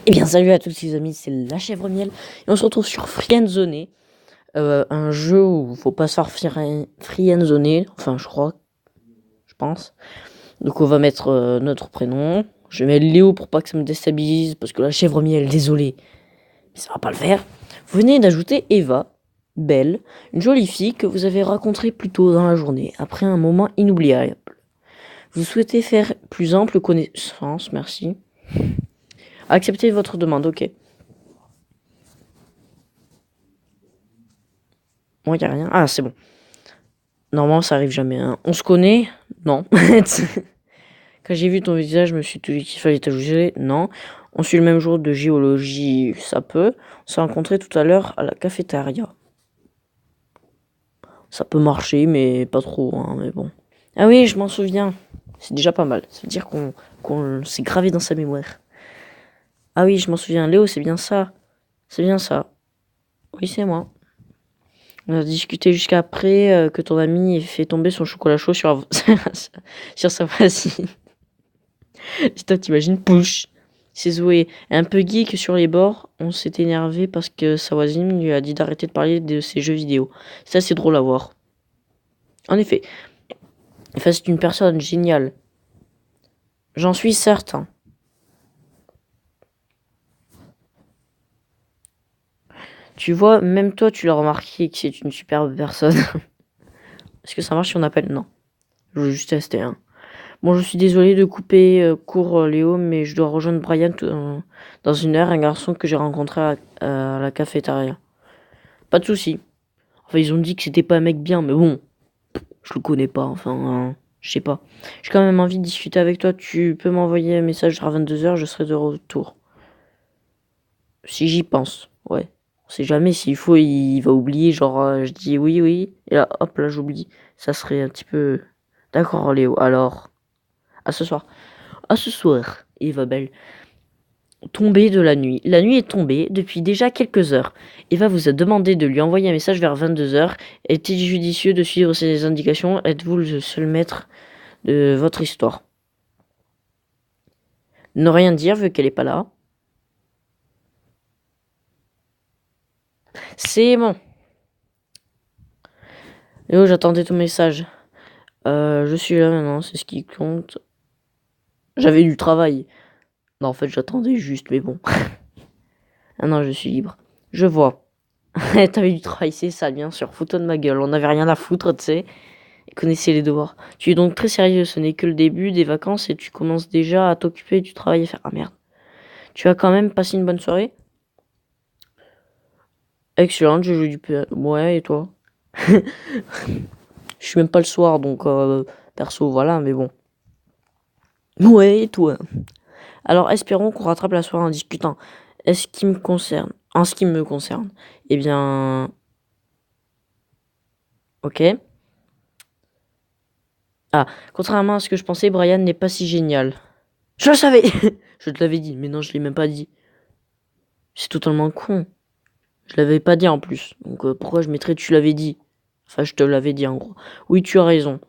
Eh bien, salut à tous les amis, c'est la chèvre miel et on se retrouve sur Friendzone, un jeu où faut pas se faire friendzoner, enfin je pense. Donc on va mettre notre prénom. Je vais mettre Léo pour pas que ça me déstabilise parce que la chèvre miel, désolé, mais ça va pas le faire. Vous venez d'ajouter Eva, belle, une jolie fille que vous avez rencontrée plus tôt dans la journée après un moment inoubliable. Vous souhaitez faire plus ample connaissance, merci. Acceptez votre demande, ok. Bon, y a rien. Ah, c'est bon. Normalement, ça arrive jamais. Hein. On se connaît? Non. Quand j'ai vu ton visage, je me suis dit qu'il fallait t'ajouter. Non. On suit le même jour de géologie, ça peut. On s'est rencontrés tout à l'heure à la cafétéria. Ça peut marcher, mais pas trop, hein, mais bon. Ah oui, je m'en souviens. C'est déjà pas mal. Ça veut dire qu'on s'est gravé dans sa mémoire. Ah oui, je m'en souviens. Léo, c'est bien ça. C'est bien ça. Oui, c'est moi. On a discuté jusqu'après que ton ami ait fait tomber son chocolat chaud sur, sur sa voisine. Putain, t'imagines, push. C'est Zoé, un peu geek sur les bords. On s'est énervé parce que sa voisine lui a dit d'arrêter de parler de ses jeux vidéo. C'est assez drôle à voir. En effet, enfin, c'est une personne géniale. J'en suis certain. Tu vois, même toi, tu l'as remarqué que c'est une superbe personne. Est-ce que ça marche si on appelle? Non. Je veux juste tester, hein. Bon, je suis désolé de couper court Léo, mais je dois rejoindre Brian dans une heure, un garçon que j'ai rencontré à la cafétéria. Pas de souci. Enfin, ils ont dit que c'était pas un mec bien, mais bon, je le connais pas, enfin, je sais pas. J'ai quand même envie de discuter avec toi. Tu peux m'envoyer un message à 22h, je serai de retour. Si j'y pense, ouais. On sait jamais, s'il faut, il va oublier, genre, je dis oui, oui, et là, hop, là, j'oublie. Ça serait un petit peu... D'accord, Léo, alors, à ce soir. À ce soir, Eva Belle. Tombée de la nuit. La nuit est tombée depuis déjà quelques heures. Eva vous a demandé de lui envoyer un message vers 22h. Est-il judicieux de suivre ses indications? Êtes-vous le seul maître de votre histoire? Ne rien dire vu qu'elle est pas là. C'est bon. Léo, j'attendais ton message. Je suis là maintenant, c'est ce qui compte. J'avais du travail. Non, en fait, j'attendais juste, mais bon. Ah non, je suis libre. Je vois. T'avais du travail, c'est ça, bien sûr. Fous-toi de ma gueule. On n'avait rien à foutre, tu sais. Et connaissez les devoirs. Tu es donc très sérieux. Ce n'est que le début des vacances et tu commences déjà à t'occuper du travail et faire. Ah merde. Tu as quand même passé une bonne soirée? Excellente, j'ai joué du piano. Ouais, et toi? Je suis même pas le soir, donc perso, voilà, mais bon. Ouais, et toi? Alors, espérons qu'on rattrape la soirée en discutant. Est-ce qui me concerne? En ce qui me concerne. Eh bien... Ok. Ah, contrairement à ce que je pensais, Brian n'est pas si génial. Je le savais. Je te l'avais dit, mais non, je l'ai même pas dit. C'est totalement con. Je l'avais pas dit en plus. Donc pourquoi je mettrais tu l'avais dit? Enfin, je te l'avais dit en gros. Oui, tu as raison.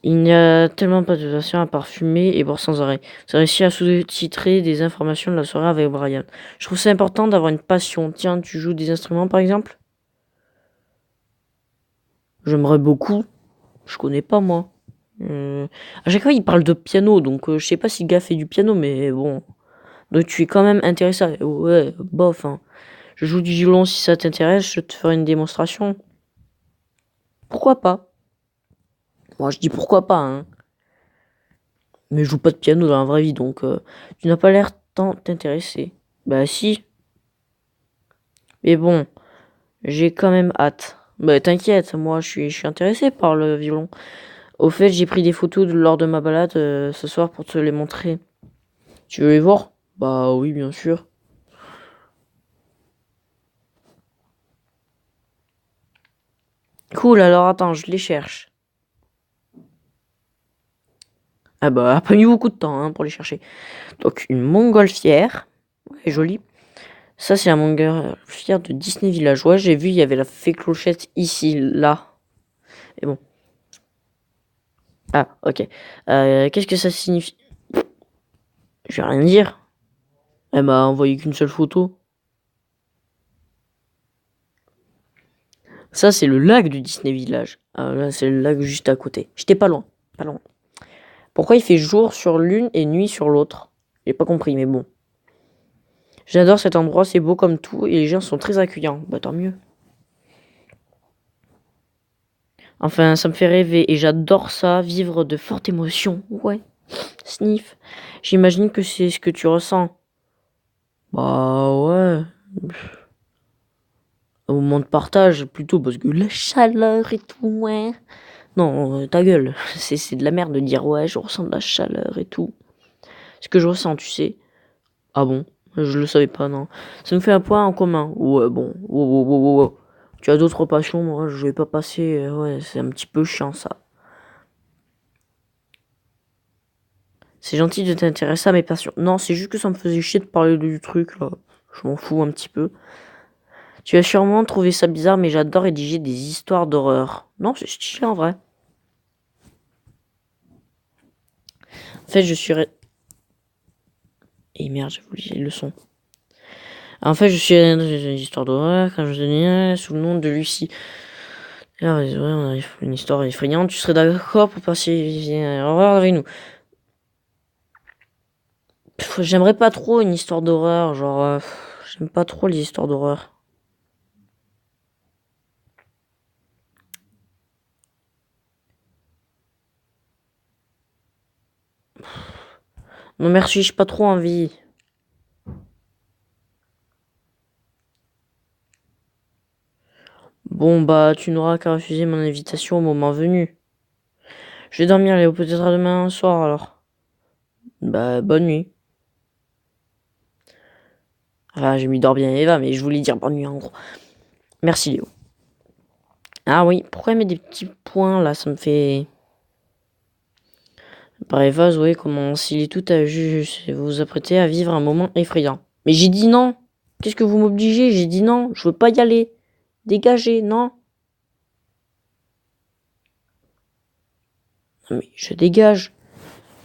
Il n'y a tellement pas de passion à part fumer et boire sans arrêt. J'ai réussi à sous-titrer des informations de la soirée avec Brian. Je trouve ça important d'avoir une passion. Tiens, tu joues des instruments par exemple? J'aimerais beaucoup. Je connais pas moi. À chaque fois, il parle de piano, donc je sais pas si le gars fait du piano, mais bon. Donc tu es quand même intéressé. Ouais, bof. Hein. Je joue du violon si ça t'intéresse, je te ferai une démonstration. Pourquoi pas? Moi, je dis pourquoi pas, hein. Mais je joue pas de piano dans la vraie vie, donc tu n'as pas l'air tant t'intéresser. Bah si. Mais bon, j'ai quand même hâte. Bah t'inquiète, moi je suis intéressé par le violon. Au fait, j'ai pris des photos lors de ma balade ce soir pour te les montrer. Tu veux les voir? Bah oui, bien sûr. Cool, alors attends, je les cherche. Ah bah, pas mis beaucoup de temps hein, pour les chercher. Donc, une montgolfière. Ouais, jolie. Ça, c'est la montgolfière de Disney Villageois. J'ai vu, il y avait la fée Clochette ici, là. Et bon. Ah, ok. Qu'est-ce que ça signifie? Je vais rien dire. Elle m'a envoyé qu'une seule photo. Ça, c'est le lac du Disney Village. Ah, là, c'est le lac juste à côté. J'étais pas loin. Pas loin. Pourquoi il fait jour sur l'une et nuit sur l'autre? J'ai pas compris, mais bon. J'adore cet endroit, c'est beau comme tout et les gens sont très accueillants. Bah tant mieux. Enfin, ça me fait rêver et j'adore ça, vivre de fortes émotions. Ouais. Sniff. J'imagine que c'est ce que tu ressens. Bah ouais. Au moment de partage, plutôt parce que la chaleur et tout, ouais. Non, ta gueule. C'est de la merde de dire ouais, je ressens de la chaleur et tout. Ce que je ressens, tu sais. Ah bon? Je le savais pas, non. Ça me fait un point en commun. Ouais, bon. Wow. Tu as d'autres passions, moi, je vais pas passer. Ouais, c'est un petit peu chiant, ça. C'est gentil de t'intéresser à mes passions. Non, c'est juste que ça me faisait chier de parler du truc, là. Je m'en fous un petit peu. Tu as sûrement trouvé ça bizarre, mais j'adore rédiger des histoires d'horreur. Non, c'est stylé en vrai. En fait, je suis... Et merde, j'ai oublié le son. En fait, je suis dans une histoire d'horreur quand je tenais sous le nom de Lucie. Alors, ouais, on a une histoire effrayante. Tu serais d'accord pour passer une horreur avec nous? J'aimerais pas trop une histoire d'horreur, genre... j'aime pas trop les histoires d'horreur. Non merci, j'ai pas trop envie. Bon bah, tu n'auras qu'à refuser mon invitation au moment venu. Je vais dormir, Léo, peut-être à demain soir alors. Bah, bonne nuit. Enfin, j'ai mis dors bien Eva, mais je voulais dire bonne nuit en gros. Merci Léo. Ah oui, pourquoi elle met des petits points là? Ça me fait... Par Eva, Zoé commence. Il est tout à juste. Vous vous apprêtez à vivre un moment effrayant. Mais j'ai dit non. Qu'est-ce que vous m'obligez? J'ai dit non. Je veux pas y aller. Dégagez, non. Non mais je dégage.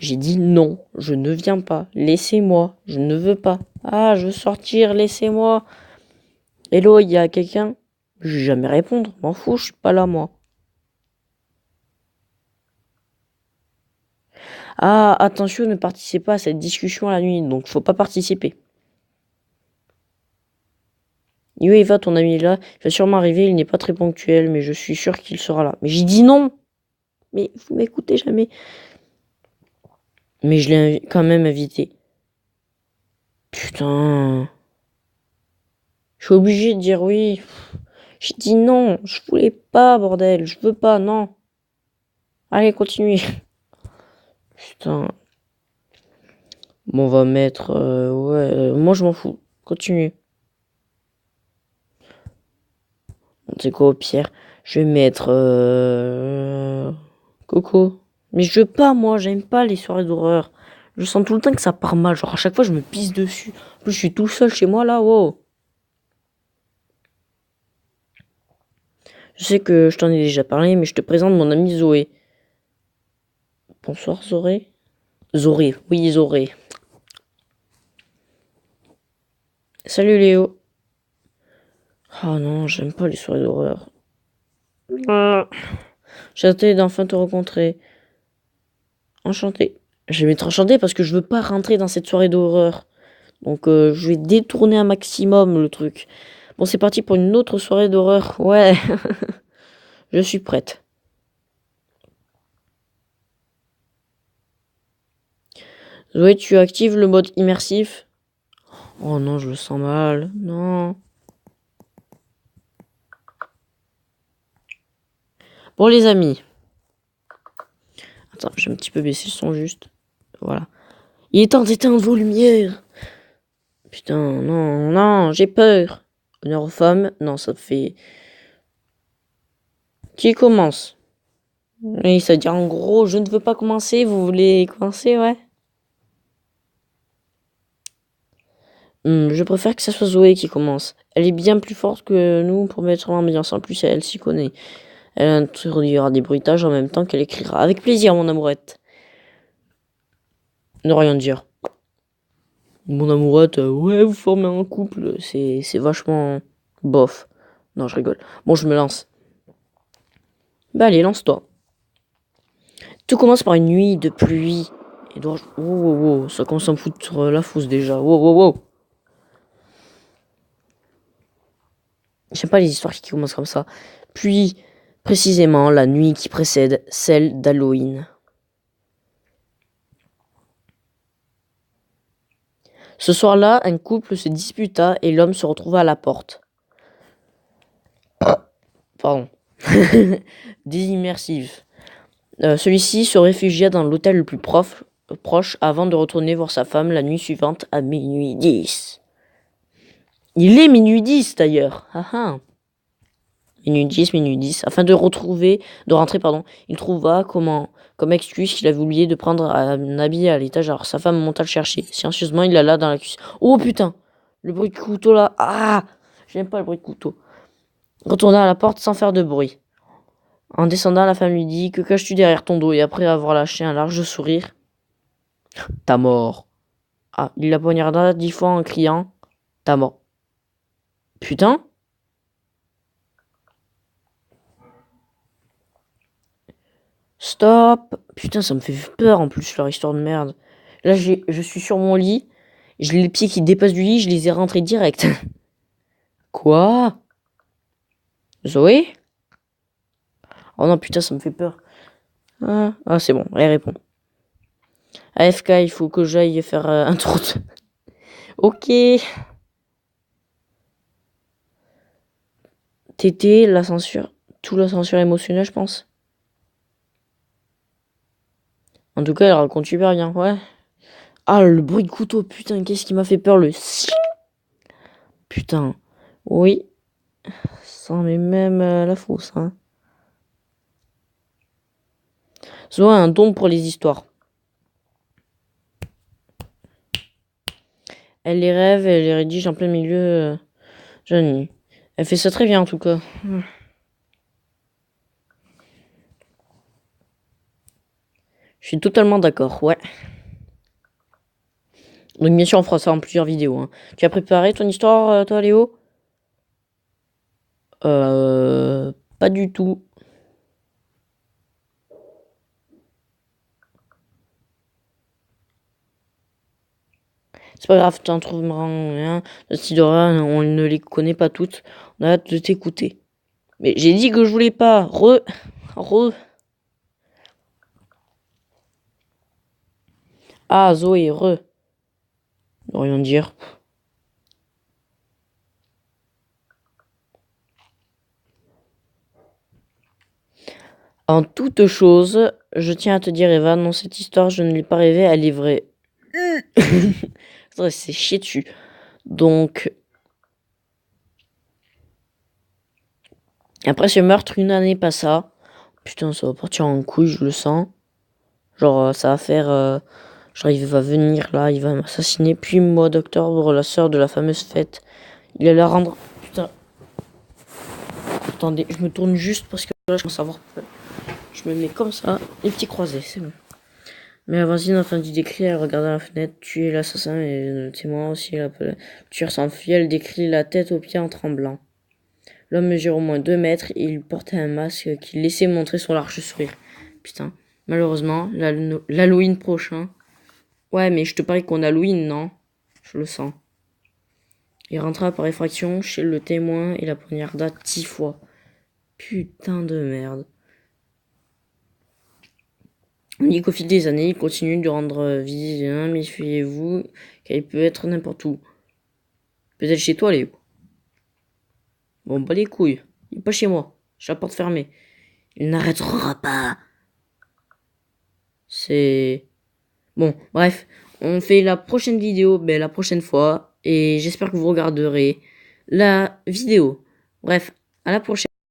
J'ai dit non. Je ne viens pas. Laissez-moi. Je ne veux pas. Ah, je veux sortir. Laissez-moi. Hello, il y a quelqu'un? Je vais jamais répondre. M'en fous, je suis pas là moi. Ah, attention, ne participez pas à cette discussion la nuit, donc faut pas participer. Yo, Eva, ton ami est là, il va sûrement arriver, il n'est pas très ponctuel, mais je suis sûr qu'il sera là. Mais j'ai dit non! Mais vous m'écoutez jamais. Mais je l'ai quand même invité. Putain. Je suis obligé de dire oui. J'ai dit non, je voulais pas, bordel, je veux pas, non. Allez, continuez. Putain. Bon, on va mettre... ouais, moi je m'en fous. Continuez. C'est quoi au pire? Je vais mettre Coco. Mais je veux pas moi, j'aime pas les soirées d'horreur. Je sens tout le temps que ça part mal. Genre à chaque fois je me pisse dessus. En plus je suis tout seul chez moi là, wow. Je sais que je t'en ai déjà parlé, mais je te présente mon amie Zoé. Bonsoir Zoé. Zoré, oui Zoré. Salut Léo. Oh non, j'aime pas les soirées d'horreur. J'ai hâte d'enfin te rencontrer. Enchanté. Je vais être enchanté parce que je veux pas rentrer dans cette soirée d'horreur. Donc je vais détourner un maximum le truc. Bon, c'est parti pour une autre soirée d'horreur. Ouais, je suis prête. Zoé, tu actives le mode immersif. Oh non, je le sens mal. Non. Bon les amis. Attends, j'ai un petit peu baissé le son juste. Voilà. Il est temps d'éteindre vos lumières. Putain, non, j'ai peur. Honneur aux femmes. Non, ça fait... Qui commence? Oui, ça veut dire en gros, je ne veux pas commencer, vous voulez commencer, ouais? Je préfère que ça soit Zoé qui commence. Elle est bien plus forte que nous pour mettre l'ambiance. En plus, elle s'y connaît. Elle introduira des bruitages en même temps qu'elle écrira. Avec plaisir, mon amourette. Ne rien dire. Mon amourette, ouais, vous formez un couple, c'est vachement bof. Non, je rigole. Bon, je me lance. Bah allez, lance-toi. Tout commence par une nuit de pluie. Edouard... Wow, wow, wow, ça commence à me foutre la fausse déjà. Wow, wow, wow. J'aime pas les histoires qui commencent comme ça. Puis, précisément, la nuit qui précède celle d'Halloween. Ce soir-là, un couple se disputa et l'homme se retrouva à la porte. Pardon. Désimmersif. Celui-ci se réfugia dans l'hôtel le plus proche avant de retourner voir sa femme la nuit suivante à minuit 10. Il est minuit 10 d'ailleurs. Ah ah. Minuit 10. Afin de rentrer, il trouva comme excuse qu'il avait oublié de prendre un habit à l'étage. Alors sa femme monta le chercher. Silencieusement, il alla dans la cuisine. Oh putain! Le bruit de couteau là. Ah! J'aime pas le bruit de couteau. Retourna à la porte sans faire de bruit. En descendant, la femme lui dit: Que caches-tu derrière ton dos? Et après avoir lâché un large sourire: T'as mort. Ah, il la poignarda 10 fois en criant: T'as mort. Putain! Stop! Putain, ça me fait peur en plus, leur histoire de merde. Là, je suis sur mon lit, j'ai les pieds qui dépassent du lit, je les ai rentrés direct. Quoi? Zoé? Oh non, putain, ça me fait peur. Ah c'est bon, elle répond. AFK, il faut que j'aille faire un tour de... Ok. TT, la censure. Tout la censure émotionnelle, je pense. En tout cas, elle raconte super bien, ouais. Ah, le bruit de couteau, putain, qu'est-ce qui m'a fait peur, le... Putain. Oui. Ça met même la fausse, hein. Zoé a un don pour les histoires. Elle les rêve, elle les rédige en plein milieu de la nuit. Elle fait ça très bien, en tout cas. Je suis totalement d'accord, ouais. Donc bien sûr, on fera ça en plusieurs vidéos. Hein. Tu as préparé ton histoire, toi, Léo? Pas du tout. C'est pas grave, tu en trouveras rien. On ne les connaît pas toutes. On a hâte de t'écouter. Mais j'ai dit que je voulais pas. Re. Ah, Zoé, re. Ne rien dire. En toute chose, je tiens à te dire, Eva, non, cette histoire, je ne l'ai pas rêvée, elle est vraie. C'est chier dessus. Donc, après ce meurtre, une année passa. Putain, ça va partir en couille, je le sens. Genre, ça va faire... genre, il va venir là, il va m'assassiner. Puis, mois d'octobre, la sœur de la fameuse fête, il allait la rendre... Putain. Attendez, je me tourne juste parce que là, je commence à avoir peur. Je me mets comme ça, les petits croisés, c'est bon. Mais la voisine entendit des cris, elle regarda la fenêtre, tuer l'assassin et le témoin aussi. Le tueur s'enfuit, elle décrit la tête aux pieds en tremblant. L'homme mesure au moins 2 mètres et il portait un masque qui laissait montrer son large sourire. Putain, malheureusement, l'Halloween prochain... Ouais, mais je te parie qu'on Halloween, non? Je le sens. Il rentra par effraction chez le témoin et la poignarda 10 fois. Putain de merde. On dit qu'au fil des années, il continue de rendre visite, mais méfiez-vous, car il peut être n'importe où. Peut-être chez toi, Léo. Bon, bah les couilles. Il est pas chez moi. J'ai la porte fermée. Il n'arrêtera pas. C'est... Bon, bref. On fait la prochaine vidéo, la prochaine fois. Et j'espère que vous regarderez la vidéo. Bref, à la prochaine.